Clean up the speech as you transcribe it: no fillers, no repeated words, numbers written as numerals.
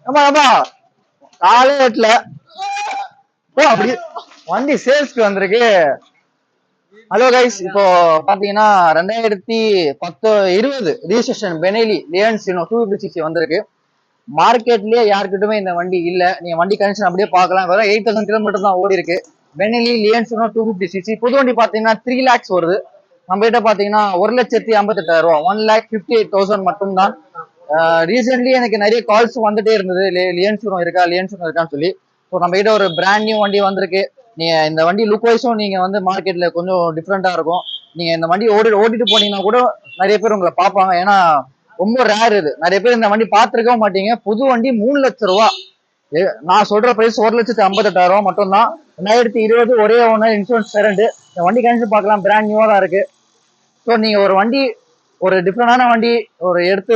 ஆமா ஆமா காலே எட்டல. ஓ அப்படி வண்டி சேல்ஸ்க்கு வந்திருக்கு. ஹலோ கைஸ், இப்போ பாத்தீங்கன்னா 2020 ரிஜிஸ்ட்ரேஷன் பெனேலி லியன்சினோ 250cc வந்திருக்கு. மார்க்கெட்லயே யாருக்கிட்டுமே இந்த வண்டி இல்ல. நீங்க வண்டி கண்டிஷன் அப்படியே பார்க்கலாம். வெறும் 8000 கிலோமீட்டர் தான் ஓடி இருக்கு. பெனேலி லியன்சினோ 250cc புது வண்டி பாத்தீங்கன்னா 3 lakhs வருது. நம்ம கிட்ட பாத்தீங்கன்னா 1,58,000 1,58,000 மட்டும் தான். ரீசென்ட்லி எனக்கு நிறைய கால்ஸ் வந்துட்டே இருந்தது, லியன்சினோ இருக்கா லியன்சினோ இருக்கான்னு சொல்லி. ஸோ நம்ம கிட்ட ஒரு பிராண்ட் நியூ வண்டி வந்திருக்கு. நீங்க இந்த வண்டி லுக் வைஸும் நீங்க வந்து மார்க்கெட்ல கொஞ்சம் டிஃப்ரெண்டா இருக்கும். நீங்க இந்த வண்டி ஓட்டிட்டு போனீங்கன்னா கூட நிறைய பேர் உங்களை பார்ப்பாங்க. ஏன்னா ரொம்ப ரேர் இது. நிறைய பேர் இந்த வண்டி பார்த்துருக்கவும் மாட்டீங்க. புது வண்டி 3 லட்சம் ரூபா. நான் சொல்ற பிரைஸ் 1,58,000 மட்டும் தான். 2020 ஒரே ஒன்று இன்சூரன்ஸ் கரண்ட். இந்த வண்டி கண்டிப்பா பார்க்கலாம், பிராண்ட் நியூவா தான் இருக்கு. ஸோ நீங்க ஒரு வண்டி, ஒரு டிஃப்ரெண்டான வண்டி ஒரு எடுத்து